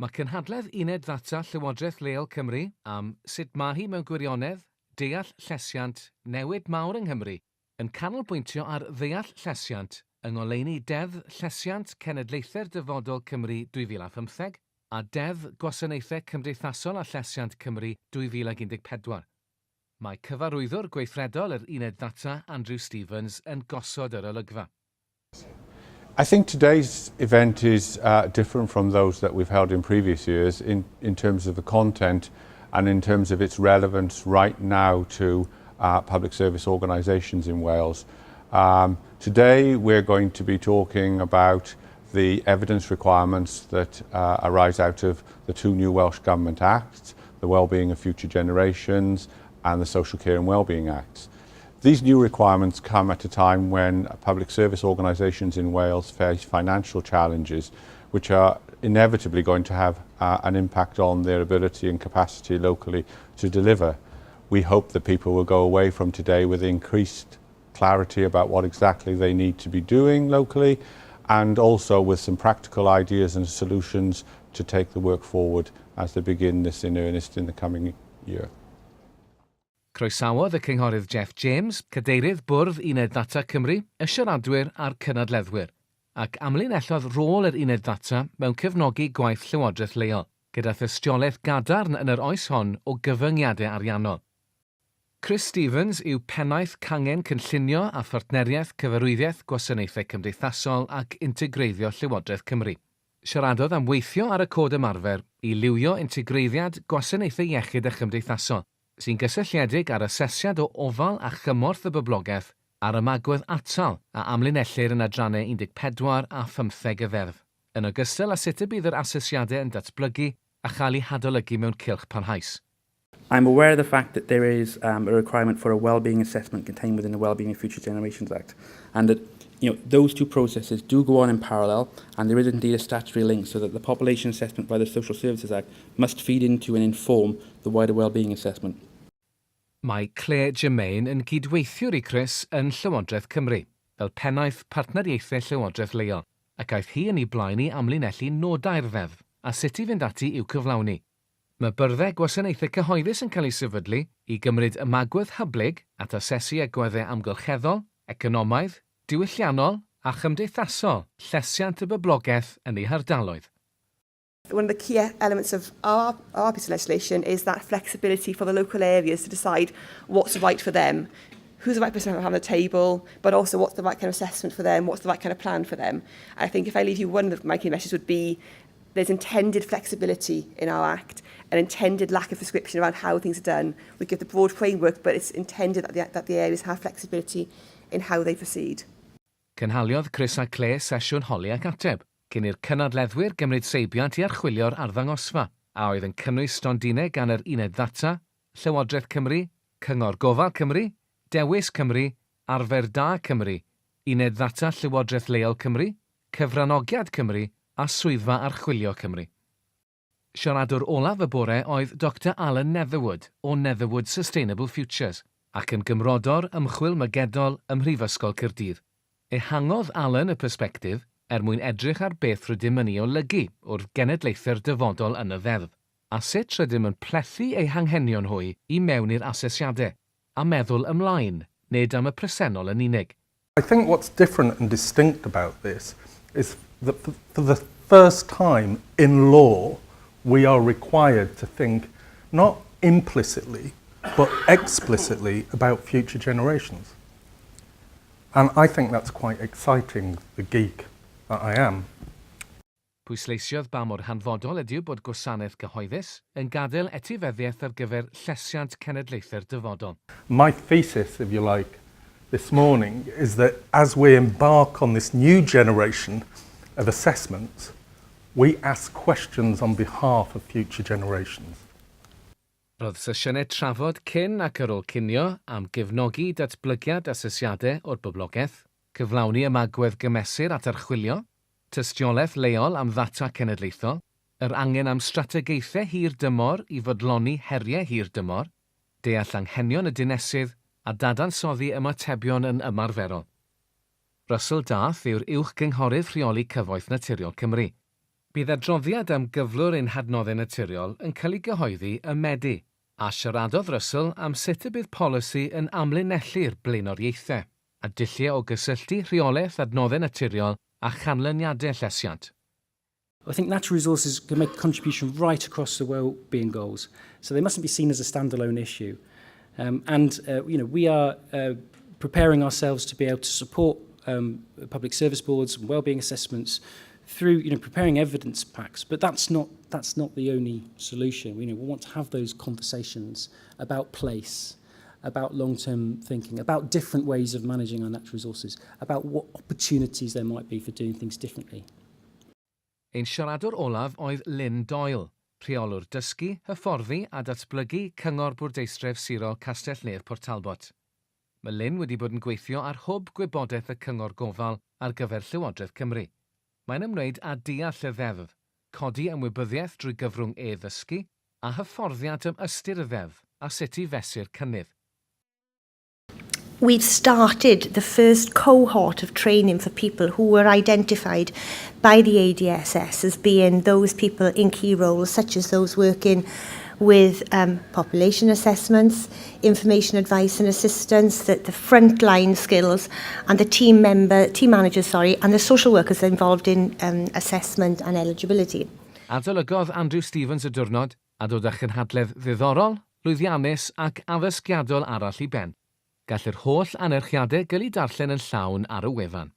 Mae cynhadledd uned ddata Llywodraeth Leol Cymru am sut mae hi mewn gwirionedd, deall llesiant, newid mawr yng Nghymru yn canolbwyntio ar ddeall llesiant yng ngoleuni Deddf Llesiant Cenedlaethau'r Dyfodol Cymru 2015 a Deddf Gwasanaethau Cymdeithasol a Llesiant Cymru 2014. Mae cyfarwyddwr gweithredol yr uned ddata Andrew Stevens yn gosod yr olygfa. I think today's event is different from those that we've held in previous years in terms of the content and in terms of its relevance right now to public service organisations in Wales. Today we're going to be talking about the evidence requirements that arise out of the two new Welsh Government Acts, the Wellbeing of Future Generations and the Social Care and Wellbeing Acts. These new requirements come at a time when public service organisations in Wales face financial challenges which are inevitably going to have an impact on their ability and capacity locally to deliver. We hope that people will go away from today with increased clarity about what exactly they need to be doing locally and also with some practical ideas and solutions to take the work forward as they begin this in earnest in the coming year. Croesawodd y cynghorydd Jeff James, cadeirydd Bwrdd Uned Ddata Cymru, y siaradwyr a'r cynadleddwyr, ac amlinellodd rôl yr uned ddata mewn cefnogi gwaith Llywodraeth Leol, gyda thystiolaeth gadarn yn yr oes hon o gyfyngiadau ariannol. Chris Stevens yw pennaeth cangen cynllunio a phartneriaeth cyfarwyddiaeth gwasanaethau cymdeithasol ac integreiddio Llywodraeth Cymru. Siaradodd am weithio ar y cod ymarfer i liwio integreiddiad gwasanaethau iechyd a chymdeithasol, sy'n gysylltiedig ar asesiad o ofal a chymorth y boblogaeth ar ymagwedd atal a amlinellir yn adrannau 14 a 15 y ddeddf, yn ogystal â sut y bydd yr asesiadau yn datblygu a chael eu hadolygu mewn cylch parhaus. I'm aware of the fact that there is a requirement for a wellbeing assessment contained within the Wellbeing of Future Generations Act, and that those two processes do go on in parallel, and there is indeed a statutory link so that the population assessment by the Social Services Act must feed into and inform the wider wellbeing assessment. Mae Claire Germain yn gydweithiwr i Chris yn Llywodraeth Cymru, fel pennaeth partneriaethau Llywodraeth Leol, ac aeth hi yn ei blaen i amlinellu nodau'r ddeddf a sut i fynd ati i'w cyflawni. Mae byrddau gwasanaethau cyhoeddus yn cael ei sefydlu i gymryd ymagwedd hyblyg at asesu agweddau amgylcheddol, economaidd, diwylliannol a chymdeithasol, llesiant y boblogaeth yn ei hardaloedd. One of the key elements of our piece of legislation is that flexibility for the local areas to decide what's right for them, who's the right person to have on the table, but also what's the right kind of assessment for them, what's the right kind of plan for them. And I think if I leave you one of my key messages would be there's intended flexibility in our Act, an intended lack of prescription around how things are done. We give the broad framework, but it's intended that the areas have flexibility in how they proceed. Cynhaliodd Chris a Claire sesiwn holi ac ateb, cyn i'r cynadleddwyr gymryd seibiant i archwilio'r arddangosfa, a oedd yn cynnwys stondinau gan yr uned ddata, Llywodraeth Cymru, Cyngor Gofal Cymru, Dewis Cymru, Arfer Da Cymru, uned ddata Llywodraeth Leol Cymru, Cyfranogiad Cymru a Swyddfa Archwilio Cymru. Siaradwr olaf y bore oedd Dr Alan Netherwood o Netherwood Sustainable Futures ac yn gymrodor ymchwil mygedol ym Mhrifysgol Caerdydd. Ehangodd Alan y persbectif mwyn edrych ar beth rydym yn ei olygu o'r genedlaethau'r dyfodol yn y ddeddf, a sut rydym yn plethu eu hanghenion hwy i mewn i'r asesiadau, a meddwl ymlaen, nid am y presennol yn unig. I think what's different and distinct about this is that for the first time in law, we are required to think not implicitly, but explicitly about future generations. And I think that's quite exciting, the geek that I am. Pwysleisiodd ba mor hanfodol ydyw bod gwasanaeth cyhoeddus yn gadael etifeddiaeth ar gyfer llesiant cenedlaethau'r dyfodol. My thesis, if you like, this morning is that as we embark on this new generation of assessments, we ask questions on behalf of future generations. Roedd sesiynau trafod cyn ac ar ôl cinio am gefnogi datblygiad asesiadau o'r boblogaeth, cyflawni ymagwedd gymesur at archwilio, tystiolaeth leol am ddata cenedlaethol, yr angen am strategaethau hir dymor i fodloni heriau hir dymor, deall anghenion y dinesydd a dadansoddi ymatebion yn ymarferol. Russell Dath yw'r uwch gynghorydd rheoli cyfoeth naturiol Cymru. Bydd adroddiad am gyflwr ein hadnoddau naturiol yn cael ei gyhoeddi y Medi, a siaradodd Russell am sut y bydd polisi yn amlinellu'r blaenoriaethau, a dulliau o gysylltu rheolaeth adnoddau naturiol a chanlyniadau llesiant. I think natural resources can make a contribution right across the well-being goals, so they mustn't be seen as a standalone issue. We are preparing ourselves to be able to support public service boards and well-being assessments through preparing evidence packs, but that's not the only solution. We want to have those conversations about place, about long-term thinking, about different ways of managing our natural resources, about what opportunities there might be for doing things differently. Ein siaradwr olaf oedd Deall, rheolwr dysgu, hyfforddi a datblygu Cyngor Bwrdeistref Sirol Castellne'r Port Talbot. Mae Lynn wedi bod yn gweithio ar hwb gwybodaeth y Cyngor Gofal ar gyfer Llywodraeth Cymru. Mae'n ymwneud â deall y ddeddf, codi ymwybyddiaeth drwy gyfrwng e-ddysgu a hyfforddiad ym ystyr y ddeddf a sut i fesur cynnydd. We've started the first cohort of training for people who were identified by the ADSS as being those people in key roles, such as those working with population assessments, information advice and assistance, the frontline skills, and the team managers, and the social workers involved in assessment and eligibility. Adolygodd Andrew Stevens y diwrnod a dod â chynhadledd ddiddorol, lwyddiannus ac addysgiadol arall I ben. Gall yr holl anerchiadau gael eu darllen yn llawn ar y wefan.